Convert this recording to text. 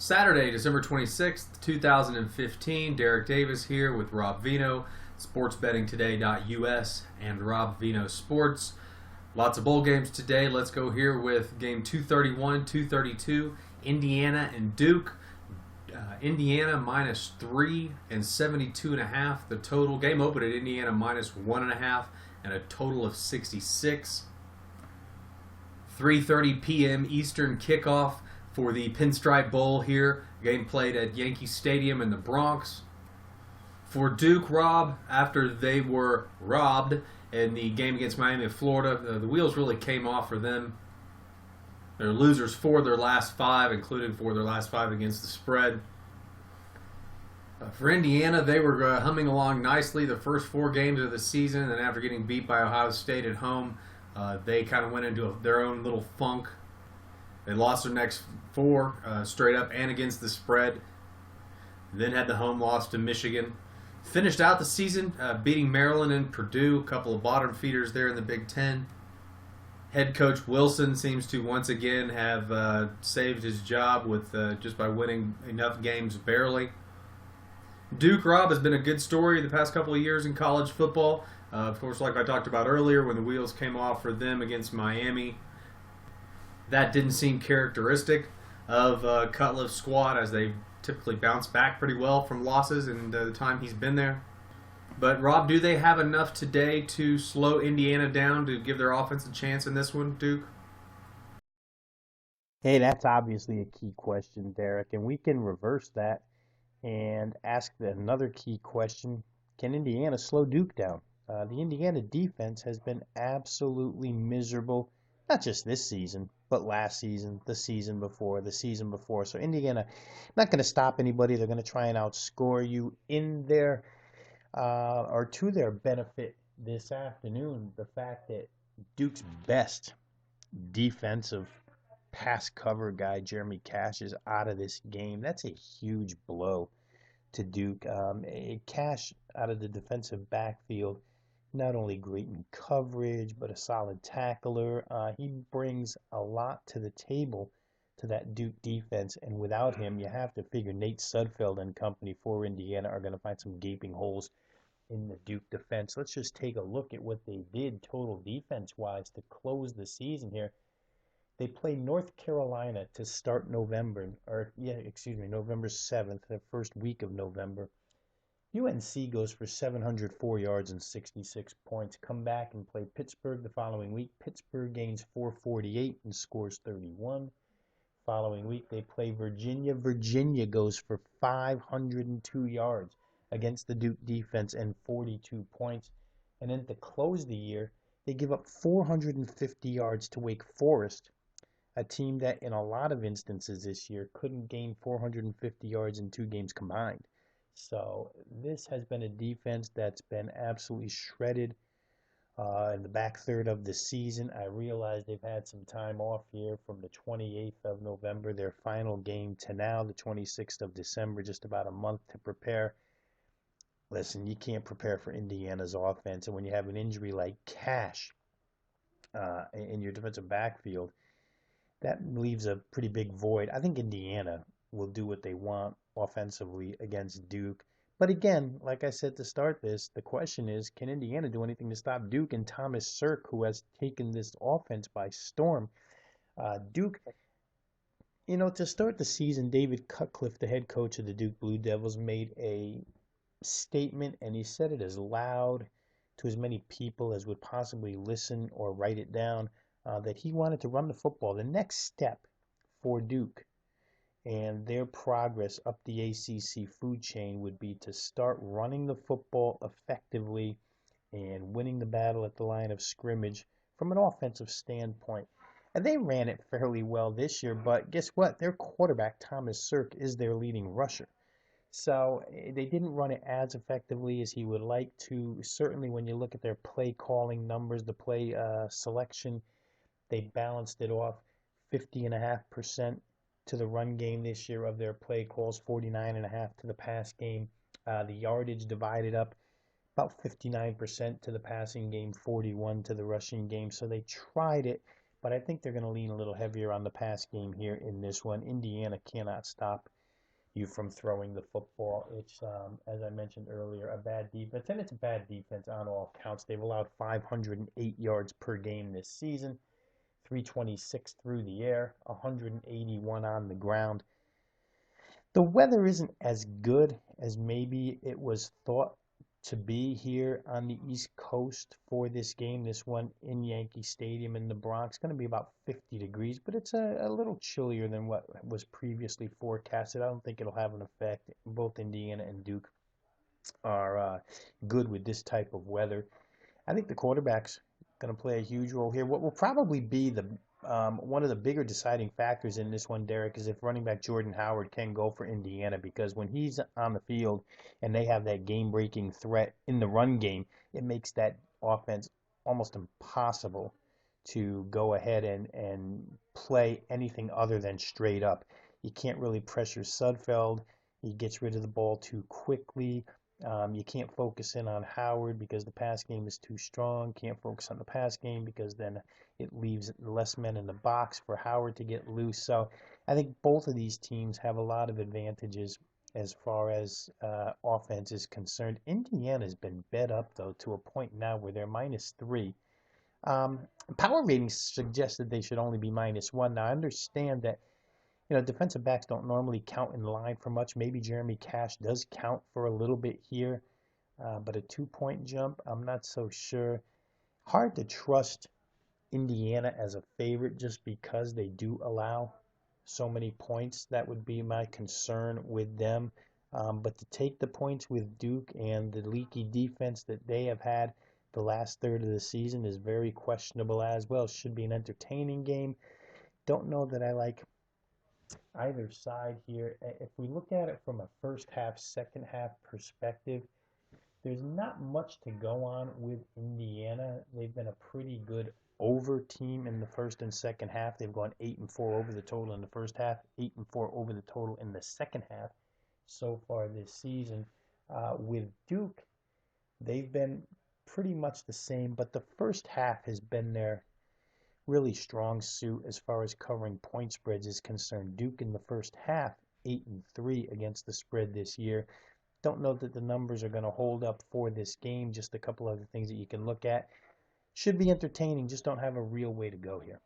Saturday, December 26th, 2015. Derek Davis here with Rob Vino, sportsbettingtoday.us, and Rob Vino Sports. Lots of bowl games today. Let's go here with game 231, 232, Indiana and Duke. Indiana -3 and 72.5. The total game opened at Indiana -1.5 and a total of 66. 3:30 p.m. Eastern kickoff for the Pinstripe Bowl here. Game played at Yankee Stadium in the Bronx. For Duke, Rob, after they were robbed in the game against Miami of Florida, the wheels really came off for them. They're losers for their last five, including for their last five against the spread. For Indiana, they were humming along nicely the first four games of the season, and after getting beat by Ohio State at home, they kind of went into their own little funk. They lost their next four straight up and against the spread. Then had the home loss to Michigan. Finished out the season beating Maryland and Purdue, a couple of bottom feeders there in the Big Ten. Head coach Wilson seems to once again have saved his job with just by winning enough games barely. Duke, Rob, has been a good story the past couple of years in college football. Of course, like I talked about earlier, when the wheels came off for them against Miami, that didn't seem characteristic of Cutcliffe's squad, as they typically bounce back pretty well from losses in the time he's been there. But, Rob, do they have enough today to slow Indiana down to give their offense a chance in this one, Duke? Hey, that's obviously a key question, Derek, and we can reverse that and ask another key question. Can Indiana slow Duke down? The Indiana defense has been absolutely miserable, not just this season, but last season, the season before, the season before. So Indiana not going to stop anybody. They're going to try and outscore you in their or to their benefit this afternoon. The fact that Duke's best defensive pass cover guy, Jeremy Cash, is out of this game. That's a huge blow to Duke. Cash out of the defensive backfield, not only great in coverage, but a solid tackler. He brings a lot to the table to that Duke defense, and without him, you have to figure Nate Sudfeld and company for Indiana are going to find some gaping holes in the Duke defense. Let's just take a look at what they did total defense-wise to close the season here. They play North Carolina to start November 7th, the first week of November. UNC goes for 704 yards and 66 points. Come back and play Pittsburgh the following week. Pittsburgh gains 448 and scores 31. Following week, they play Virginia. Virginia goes for 502 yards against the Duke defense and 42 points. And then to close the year, they give up 450 yards to Wake Forest, a team that in a lot of instances this year couldn't gain 450 yards in two games combined. So this has been a defense that's been absolutely shredded in the back third of the season. I realize they've had some time off here from the 28th of November, their final game, to now, the 26th of December, just about a month to prepare. Listen, you can't prepare for Indiana's offense, and when you have an injury like Cash in your defensive backfield, that leaves a pretty big void. I think Indiana will do what they want offensively against Duke. But again, like I said to start this, the question is, can Indiana do anything to stop Duke and Thomas Sirk, who has taken this offense by storm? Duke, to start the season, David Cutcliffe, the head coach of the Duke Blue Devils, made a statement, and he said it as loud to as many people as would possibly listen or write it down, that he wanted to run the football. The next step for Duke and their progress up the ACC food chain would be to start running the football effectively and winning the battle at the line of scrimmage from an offensive standpoint. And they ran it fairly well this year, but guess what? Their quarterback, Thomas Sirk, is their leading rusher. So they didn't run it as effectively as he would like to. Certainly when you look at their play calling numbers, the play selection, they balanced it off 50.5% to the run game this year of their play calls, 49.5% to the pass game. The yardage divided up about 59% to the passing game, 41% to the rushing game. So they tried it, but I think they're going to lean a little heavier on the pass game here in this one. Indiana cannot stop you from throwing the football. It's, as I mentioned earlier, a bad defense, and it's a bad defense on all counts. They've allowed 508 yards per game this season, 326 through the air, 181 on the ground. The weather isn't as good as maybe it was thought to be here on the East Coast for this game, this one in Yankee Stadium in the Bronx. Going to be about 50 degrees, but it's a little chillier than what was previously forecasted. I don't think it'll have an effect. Both Indiana and Duke are good with this type of weather. I think the quarterback's going to play a huge role here. What will probably be the one of the bigger deciding factors in this one, Derek, is if running back Jordan Howard can go for Indiana, because when he's on the field and they have that game-breaking threat in the run game, it makes that offense almost impossible to go ahead and play anything other than straight up. You can't really pressure Sudfeld. He gets rid of the ball too quickly. You can't focus in on Howard because the pass game is too strong. Can't focus on the pass game because then it leaves less men in the box for Howard to get loose. So I think both of these teams have a lot of advantages as far as offense is concerned. Indiana's been bet up, though, to a point now where they're -3. Um, Power ratings suggest that they should only be -1. Now, I understand that defensive backs don't normally count in line for much. Maybe Jeremy Cash does count for a little bit here, but a 2-point jump, I'm not so sure. Hard to trust Indiana as a favorite just because they do allow so many points. That would be my concern with them. But to take the points with Duke and the leaky defense that they have had the last third of the season is very questionable as well. Should be an entertaining game. Don't know that I like either side here. If we look at it from a first half, second half perspective, there's not much to go on with Indiana. They've been a pretty good over team in the first and second half. They've gone 8-4 over the total in the first half, 8-4 over the total in the second half so far this season. With Duke, they've been pretty much the same, but the first half has been their really strong suit as far as covering point spreads is concerned. Duke in the first half, 8-3 against the spread this year. Don't know that the numbers are going to hold up for this game. Just a couple other things that you can look at. Should be entertaining, just don't have a real way to go here.